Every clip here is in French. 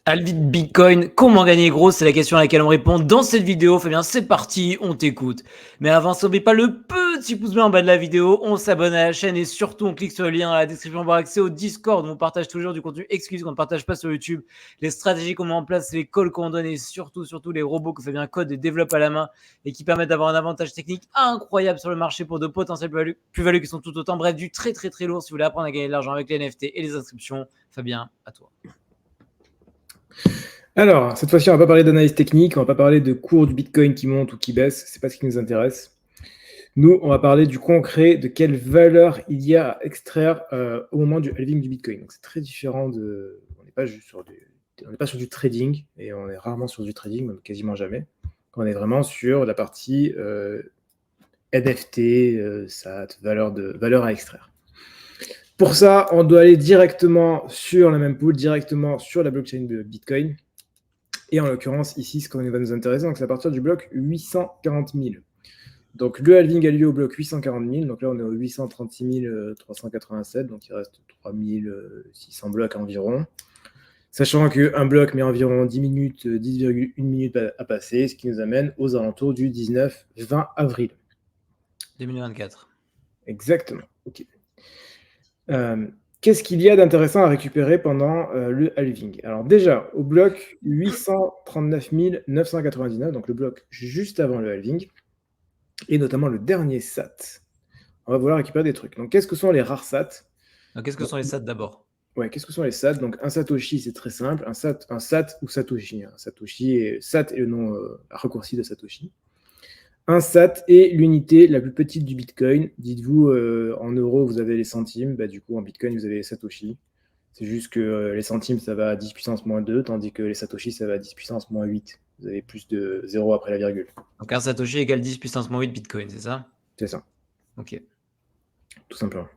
Halving Bitcoin, comment gagner gros? C'est la question à laquelle on répond dans cette vidéo. Fabien, c'est parti, on t'écoute. Mais avant, n'oublie pas le petit pouce bleu en bas de la vidéo, on s'abonne à la chaîne et surtout on clique sur le lien dans la description pour avoir accès au Discord où on partage toujours du contenu exclusif qu'on ne partage pas sur YouTube, les stratégies qu'on met en place, les calls qu'on donne et surtout les robots que Fabien code et développe à la main et qui permettent d'avoir un avantage technique incroyable sur le marché pour de potentielles plus-values qui sont tout autant. Bref, du très lourd si vous voulez apprendre à gagner de l'argent avec les NFT et les inscriptions. Fabien, à toi. Alors, cette fois-ci, on va pas parler d'analyse technique, on va pas parler de cours du Bitcoin qui monte ou qui baisse, c'est pas ce qui nous intéresse. Nous, on va parler du concret, de quelle valeur il y a à extraire au moment du halving du Bitcoin. Donc, c'est très différent de... On n'est pas sur du trading, et on est rarement sur du trading, même quasiment jamais. On est vraiment sur la partie NFT, SAT, valeur à extraire. Pour ça, on doit aller directement sur la même pool, directement sur la blockchain de Bitcoin. Et en l'occurrence, ici, ce qui va nous intéresser, c'est à partir du bloc 840 000. Donc, le halving a lieu au bloc 840 000. Donc là, on est au 836 387. Donc, il reste 3600 blocs environ. Sachant qu'un bloc met environ 10 minutes, 10,1 minutes à passer, ce qui nous amène aux alentours du 19-20 avril. 2024. Exactement. OK. Qu'est-ce qu'il y a d'intéressant à récupérer pendant le halving? Alors déjà, au bloc 839 999, donc le bloc juste avant le halving, et notamment le dernier SAT, on va vouloir récupérer des trucs. Donc qu'est-ce que sont les rares SAT? Donc, qu'est-ce que sont les SAT d'abord? Ouais, qu'est-ce que sont les SAT? Donc un Satoshi, c'est très simple, un SAT ou Satoshi. SAT est le nom raccourci de Satoshi. Un SAT est l'unité la plus petite du Bitcoin. Dites-vous, en euros, vous avez les centimes. Bah, du coup, en Bitcoin, vous avez les Satoshi. C'est juste que les centimes, ça va à 10 puissance moins 2, tandis que les Satoshi, ça va à 10 puissance moins 8. Vous avez plus de 0 après la virgule. Donc, un Satoshi égale 10 puissance moins 8 Bitcoin, c'est ça? C'est ça. Ok. Tout simplement.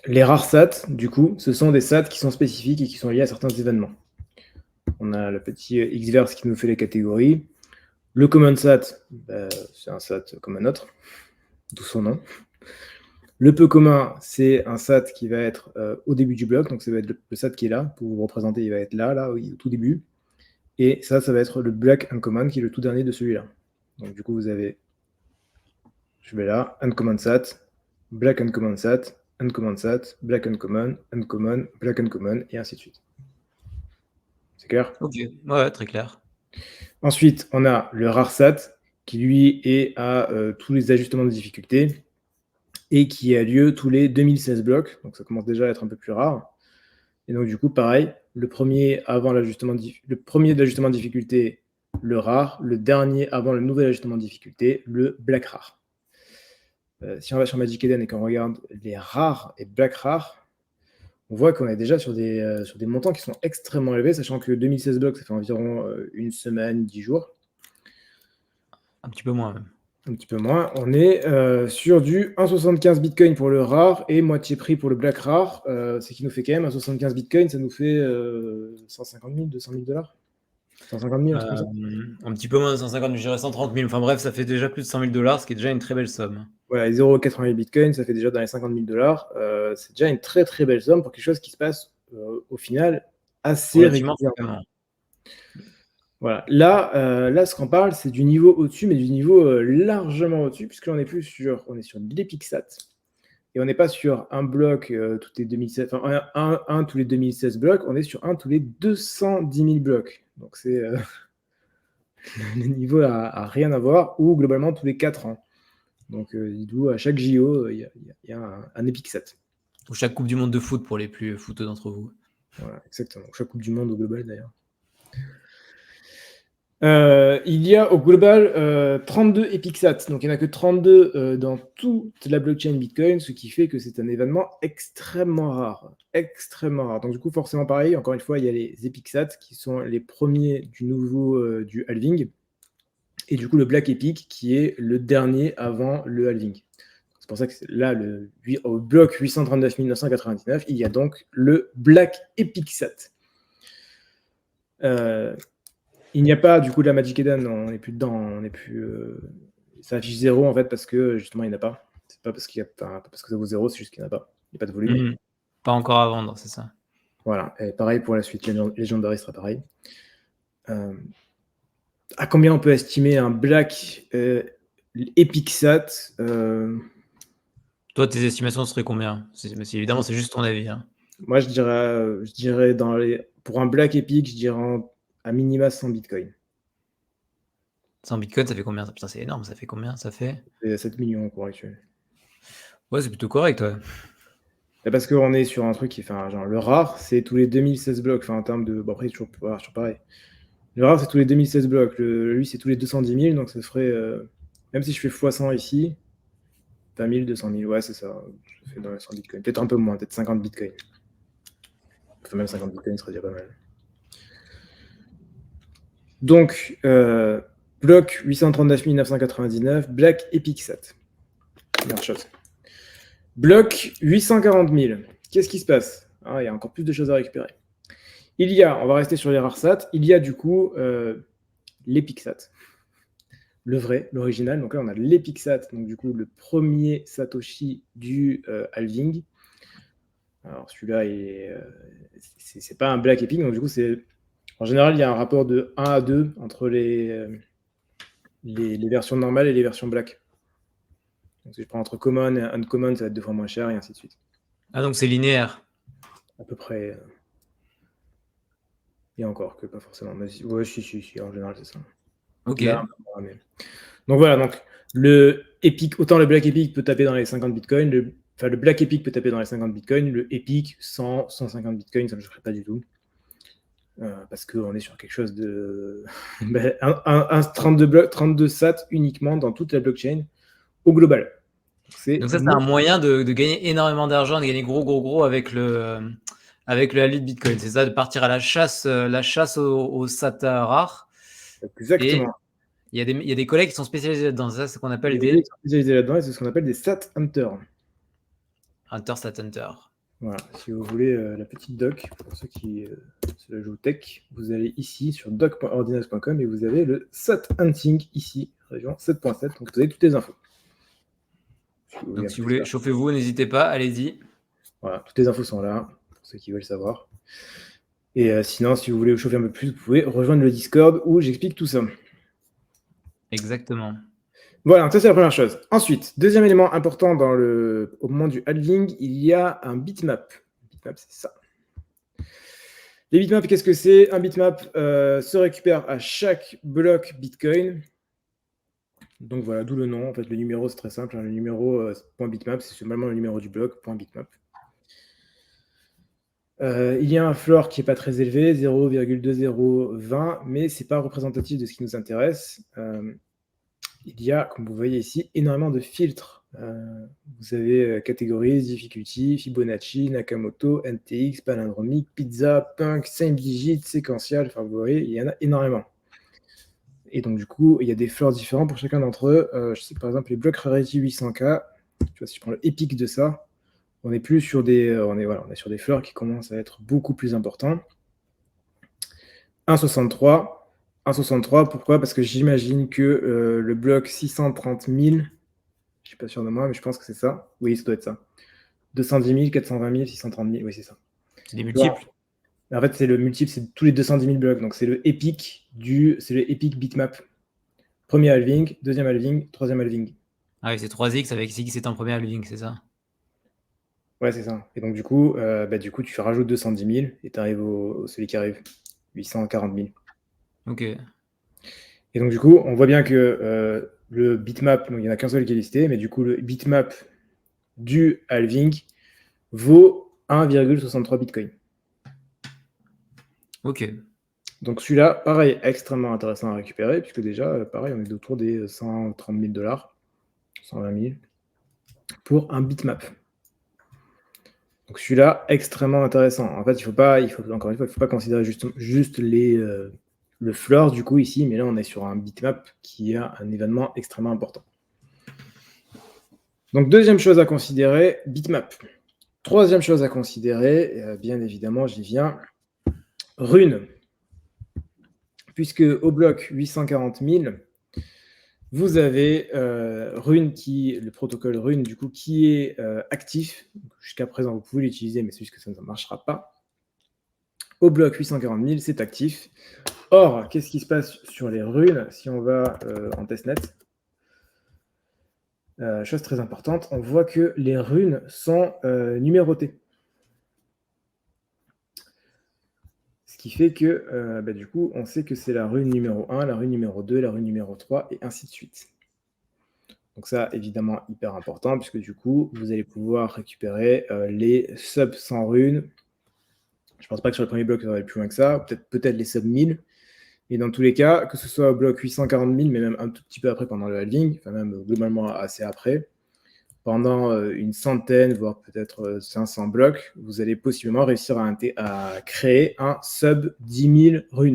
Les rares SAT, du coup, ce sont des SAT qui sont spécifiques et qui sont liés à certains événements. On a le petit Xverse qui nous fait les catégories. Le Common SAT, c'est un SAT comme un autre, d'où son nom. Le peu commun, c'est un SAT qui va être au début du bloc, donc ça va être le SAT qui est là, pour vous représenter, il va être là, oui, au tout début. Et ça va être le Black Uncommon, qui est le tout dernier de celui-là. Donc du coup, vous avez, je vais là, Uncommon SAT, Black Uncommon SAT, Uncommon SAT, Black Uncommon, Uncommon, Black Uncommon, et ainsi de suite. C'est clair? Ok, ouais, très clair. Ensuite, on a le Rare SAT, qui lui est à tous les ajustements de difficulté, et qui a lieu tous les 2016 blocs, donc ça commence déjà à être un peu plus rare. Et donc du coup, pareil, le premier de l'ajustement de difficulté, le rare, le dernier avant le nouvel ajustement de difficulté, le black rare. Si on va sur Magic Eden et qu'on regarde les rares et black rares, on voit qu'on est déjà sur des montants qui sont extrêmement élevés, sachant que 2016 blocs, ça fait environ une semaine, 10 jours. Un petit peu moins même. Un petit peu moins. On est sur du 1,75 Bitcoin pour le rare et moitié prix pour le black rare. Ce qui nous fait quand même 1,75 Bitcoin, ça nous fait 150 000, 200 000 dollars 150 000, un truc comme ça. Un petit peu moins de 150 000, je dirais 130 000. Enfin bref, ça fait déjà plus de 100 000 dollars, ce qui est déjà une très belle somme. Voilà, 0,88 Bitcoin, ça fait déjà dans les 50 000 dollars. C'est déjà une très très belle somme pour quelque chose qui se passe au final assez régulièrement. Voilà. Là, ce qu'on parle, c'est du niveau au-dessus, mais du niveau largement au-dessus, puisque on est sur de l'EpicSat. Et on n'est pas sur un bloc tous les 2016, enfin un tous les 2016 blocs, on est sur un tous les 210 000 blocs. Donc c'est le niveau a rien à voir, ou globalement tous les 4 ans. Donc dites-vous, à chaque JO, il y a un EpicSat. Ou chaque Coupe du Monde de foot pour les plus footeux d'entre vous. Voilà, exactement. Chaque Coupe du Monde au global d'ailleurs. Il y a au global 32 EpicSat, donc il n'y en a que 32 dans toute la blockchain Bitcoin, ce qui fait que c'est un événement extrêmement rare. Extrêmement rare. Donc du coup, forcément pareil, encore une fois, il y a les EpicSat qui sont les premiers du halving, et du coup le Black Epic qui est le dernier avant le halving. C'est pour ça que là, au bloc 839 999, il y a donc le Black EpicSat. Il n'y a pas du coup de la Magic Eden, on n'est plus dedans, ça affiche 0 en fait parce que justement il n'y en a pas. C'est pas parce que ça vaut 0, c'est juste qu'il n'y en a pas. Il n'y a pas de volume. Pas encore à vendre, c'est ça. Voilà, et pareil pour la suite, Legendary sera pareil. À combien on peut estimer un Black Epic SAT Toi, tes estimations seraient combien? Mais évidemment, c'est juste ton avis, hein. Moi, je dirais pour un Black Epic, je dirais à minima 100 Bitcoin. 100 bitcoins, ça fait combien? Putain, c'est énorme, ça fait combien? Ça fait? C'est 7 millions en cours actuel. Ouais, c'est plutôt correct, ouais. Parce qu'on est sur un truc qui fait genre le rare, c'est tous les 2016 blocs. Enfin, en termes de. Bon, après, toujours pareil. Le rare, c'est tous les 2016 blocs. Lui, c'est tous les 210 000. Donc, ça ferait. Même si je fais x100 ici, 20 000, 200 000. Ouais, c'est ça. Je fais dans les 100 bitcoins. Peut-être un peu moins, peut-être 50 bitcoins. Enfin, même 50 bitcoins serait déjà pas mal. Donc, bloc 839 999, Black Epic SAT. Première chose. Bloc 840 000. Qu'est-ce qui se passe? Ah, il y a encore plus de choses à récupérer. On va rester sur les rares SAT, il y a du coup l'Epic SAT. Le vrai, l'original. Donc là, on a l'Epic SAT, donc du coup, le premier Satoshi du halving. Alors celui-là, c'est pas un Black Epic, donc du coup, en général, il y a un rapport de 1 à 2 entre les versions normales et les versions Black. Donc si je prends entre Common et Uncommon, ça va être 2 fois moins cher, et ainsi de suite. Ah, donc c'est linéaire. À peu près. Et encore que pas forcément. Mais ouais, si, en général, c'est ça. Ok. Là, donc voilà, donc le Epic, autant le Black Epic peut taper dans les 50 bitcoins, le Black Epic peut taper dans les 50 bitcoins, le Epic 100, 150 bitcoins, ça ne me choquerait pas du tout. Parce qu'on est sur quelque chose de. un 32 SAT uniquement dans toute la blockchain au global. Donc ça, c'est un moyen de gagner énormément d'argent, de gagner gros avec le halving de Bitcoin. C'est ça, de partir à la chasse aux SATA rares. Exactement. Et il y a des collègues qui sont spécialisés là-dedans. Ça, c'est ce qu'on appelle des. Spécialisés là-dedans, c'est ce qu'on appelle des SAT Hunters. Hunter, SAT Hunter. Voilà, si vous voulez la petite doc, pour ceux qui se la jouent tech, vous allez ici sur doc.ordinals.com et vous avez le SAT Hunting ici, région 7.7, donc vous avez toutes les infos. Donc si vous voulez, chauffez-vous, n'hésitez pas, allez-y. Voilà, toutes les infos sont là, pour ceux qui veulent savoir. Et sinon, si vous voulez vous chauffer un peu plus, vous pouvez rejoindre le Discord où j'explique tout ça. Exactement. Voilà, ça c'est la première chose. Ensuite, deuxième élément important au moment du halving, il y a un bitmap. Bitmap, c'est ça. Les bitmaps, qu'est-ce que c'est? Un bitmap se récupère à chaque bloc Bitcoin. Donc voilà, d'où le nom. En fait, le numéro, c'est très simple. Le numéro .bitmap, c'est seulement le numéro du bloc .bitmap. Il y a un floor qui n'est pas très élevé, 0,2020, mais ce n'est pas représentatif de ce qui nous intéresse. Il y a, comme vous voyez ici, énormément de filtres. Vous avez catégories, difficulty, Fibonacci, Nakamoto, NTX, palindromique, pizza, punk, 5 digits, séquentiel. Enfin, vous voyez, il y en a énormément. Et donc, du coup, il y a des floors différents pour chacun d'entre eux. Je sais que, par exemple, les blocs Rarity 800K, tu vois, si je prends le epic de ça, on est plus sur on est sur des floors qui commencent à être beaucoup plus importants. 1,63. 1,63, pourquoi? Parce que j'imagine que le bloc 630 000, je ne suis pas sûr de moi, mais je pense que c'est ça. Oui, ça doit être ça. 210 000, 420 000, 630 000, oui, c'est ça. C'est des multiples. En fait, c'est le multiple, c'est tous les 210 000 blocs. Donc, c'est le epic bitmap. Premier halving, deuxième halving, troisième halving. Ah oui, c'est 3x avec 6 c'est en premier halving, c'est ça? Ouais, c'est ça. Et donc, du coup, tu rajoutes 210 000 et tu arrives celui qui arrive, 840 000. Ok. Et donc, du coup, on voit bien que le bitmap, donc il n'y en a qu'un seul qui est listé, mais du coup, le bitmap du halving vaut 1,63 bitcoin. Ok. Donc celui-là, pareil, extrêmement intéressant à récupérer, puisque déjà, pareil, on est autour des 130 000 $, 120 000, pour un bitmap. Donc celui-là, extrêmement intéressant. En fait, encore une fois, il ne faut pas considérer juste le floor, du coup, ici, mais là, on est sur un bitmap qui a un événement extrêmement important. Donc, deuxième chose à considérer, bitmap. Troisième chose à considérer, bien évidemment, j'y viens, rune. Puisque au bloc 840 000, vous avez Rune le protocole Rune, du coup, qui est actif. Jusqu'à présent, vous pouvez l'utiliser, mais c'est juste que ça ne marchera pas. au bloc 840 000, c'est actif. Or, qu'est-ce qui se passe sur les runes si on va en testnet? Chose très importante, on voit que les runes sont numérotées. Ce qui fait que, du coup, on sait que c'est la rune numéro 1, la rune numéro 2, la rune numéro 3, et ainsi de suite. Donc ça, évidemment, hyper important, puisque du coup, vous allez pouvoir récupérer les sub 100 runes. Je pense pas que sur le premier bloc, ça va aller plus loin que ça, peut-être les sub 1000. Et dans tous les cas, que ce soit au bloc 840 000, mais même un tout petit peu après pendant le halving, enfin même globalement assez après, pendant une centaine, voire peut-être 500 blocs, vous allez possiblement réussir à créer un sub 10 000 runes.